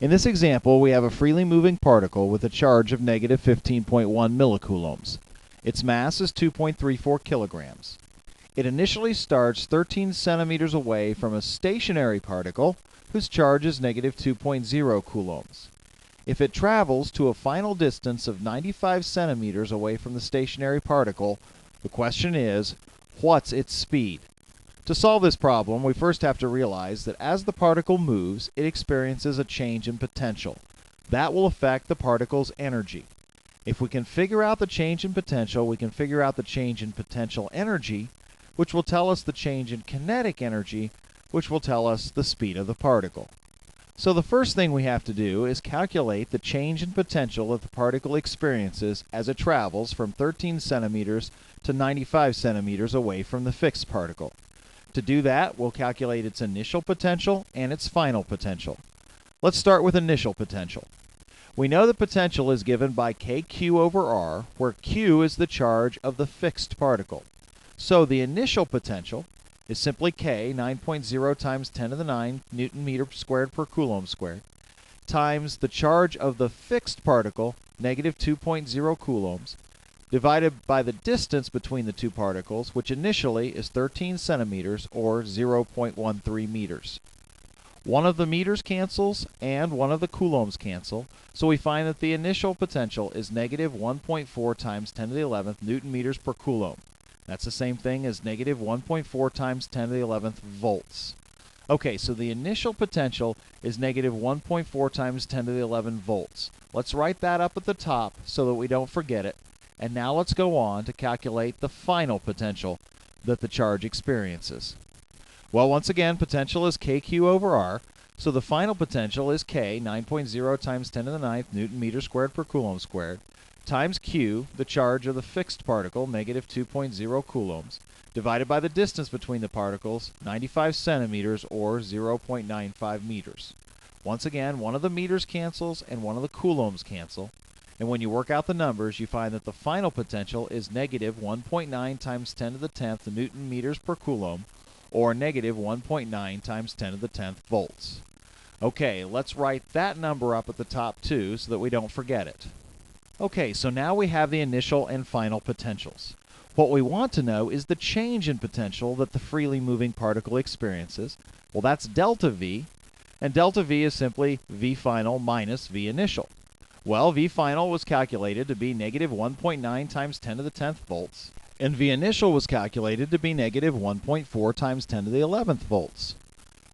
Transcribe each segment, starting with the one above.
In this example, we have a freely moving particle with a charge of negative 15.1 millicoulombs. Its mass is 2.34 kilograms. It initially starts 13 centimeters away from a stationary particle whose charge is negative 2.0 coulombs. If it travels to a final distance of 95 centimeters away from the stationary particle, the question is, what's its speed? To solve this problem, we first have to realize that as the particle moves, it experiences a change in potential. That will affect the particle's energy. If we can figure out the change in potential, we can figure out the change in potential energy, which will tell us the change in kinetic energy, which will tell us the speed of the particle. So the first thing we have to do is calculate the change in potential that the particle experiences as it travels from 13 centimeters to 95 centimeters away from the fixed particle. To do that, we'll calculate its initial potential and its final potential. Let's start with initial potential. We know the potential is given by kq over r, where q is the charge of the fixed particle. So the initial potential is simply k, 9.0 times 10 to the 9 Newton meter squared per coulomb squared, times the charge of the fixed particle, negative 2.0 coulombs, divided by the distance between the two particles, which initially is 13 centimeters or 0.13 meters. One of the meters cancels and one of the coulombs cancel, so we find that the initial potential is negative 1.4 times 10 to the 11th Newton meters per coulomb. That's the same thing as negative 1.4 times 10 to the 11th volts. Okay, so the initial potential is negative 1.4 times 10 to the 11 volts. Let's write that up at the top so that we don't forget it. And now let's go on to calculate the final potential that the charge experiences. Well, once again, potential is kq over r, so the final potential is k, 9.0 times 10 to the 9th Newton meter squared per coulomb squared, times q, the charge of the fixed particle, negative 2.0 coulombs, divided by the distance between the particles, 95 centimeters or 0.95 meters. Once again, one of the meters cancels and one of the coulombs cancel. And when you work out the numbers, you find that the final potential is negative 1.9 times 10 to the 10th Newton meters per coulomb, or negative 1.9 times 10 to the 10th volts. Okay, let's write that number up at the top too so that we don't forget it. Okay, so now we have the initial and final potentials. What we want to know is the change in potential that the freely moving particle experiences. Well, that's delta V, and delta V is simply V final minus V initial. Well, V final was calculated to be negative 1.9 times 10 to the 10th volts, and V initial was calculated to be negative 1.4 times 10 to the 11th volts.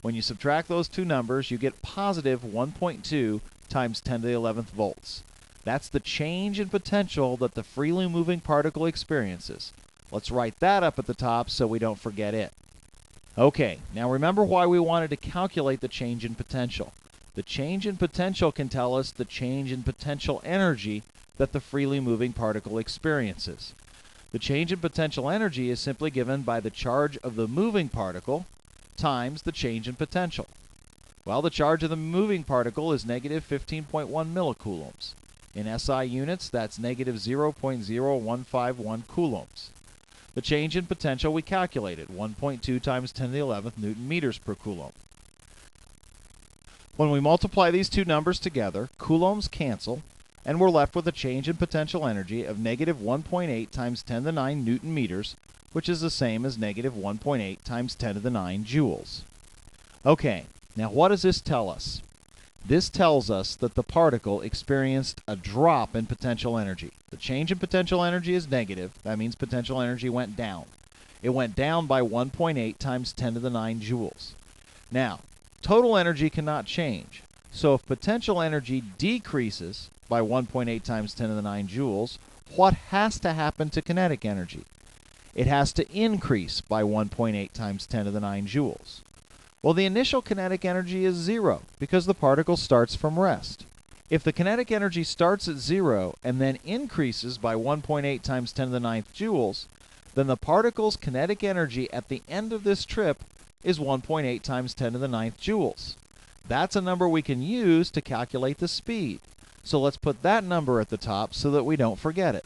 When you subtract those two numbers, you get positive 1.2 times 10 to the 11th volts. That's the change in potential that the freely moving particle experiences. Let's write that up at the top so we don't forget it. Okay, now remember why we wanted to calculate the change in potential. The change in potential can tell us the change in potential energy that the freely moving particle experiences. The change in potential energy is simply given by the charge of the moving particle times the change in potential. Well, the charge of the moving particle is negative 15.1 millicoulombs. In SI units, that's negative 0.0151 coulombs. The change in potential we calculated, 1.2 times 10 to the 11th Newton meters per coulomb. When we multiply these two numbers together, coulombs cancel, and we're left with a change in potential energy of negative 1.8 times 10 to the 9 Newton meters, which is the same as negative 1.8 times 10 to the 9 joules. Okay, now what does this tell us? This tells us that the particle experienced a drop in potential energy. The change in potential energy is negative. That means potential energy went down. It went down by 1.8 times 10 to the 9 joules. Now, total energy cannot change. So if potential energy decreases by 1.8 times 10 to the 9 joules, what has to happen to kinetic energy? It has to increase by 1.8 times 10 to the 9 joules. Well, the initial kinetic energy is 0 because the particle starts from rest. If the kinetic energy starts at 0 and then increases by 1.8 times 10 to the 9th joules, then the particle's kinetic energy at the end of this trip is 1.8 times 10 to the 9th joules. That's a number we can use to calculate the speed. So let's put that number at the top so that we don't forget it.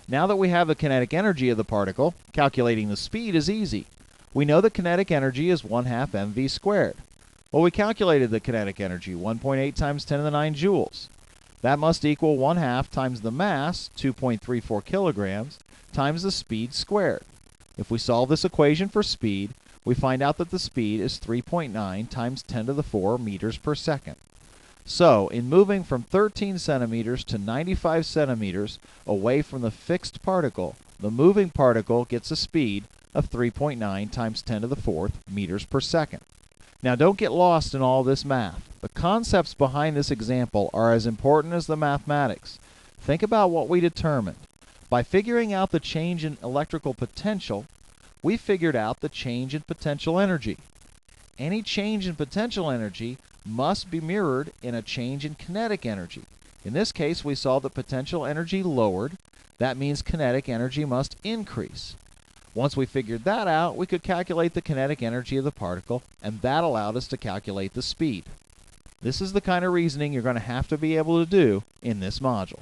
Now that we have the kinetic energy of the particle, calculating the speed is easy. We know that kinetic energy is 1/2 mv squared. Well, we calculated the kinetic energy, 1.8 times 10 to the 9 joules. That must equal 1/2 times the mass, 2.34 kilograms, times the speed squared. If we solve this equation for speed, we find out that the speed is 3.9 times 10 to the 4 meters per second. So, in moving from 13 centimeters to 95 centimeters away from the fixed particle, the moving particle gets a speed of 3.9 times 10 to the 4th meters per second. Now, don't get lost in all this math. The concepts behind this example are as important as the mathematics. Think about what we determined. By figuring out the change in electrical potential, we figured out the change in potential energy. Any change in potential energy must be mirrored in a change in kinetic energy. In this case, we saw that potential energy lowered. That means kinetic energy must increase. Once we figured that out, we could calculate the kinetic energy of the particle, and that allowed us to calculate the speed. This is the kind of reasoning you're going to have to be able to do in this module.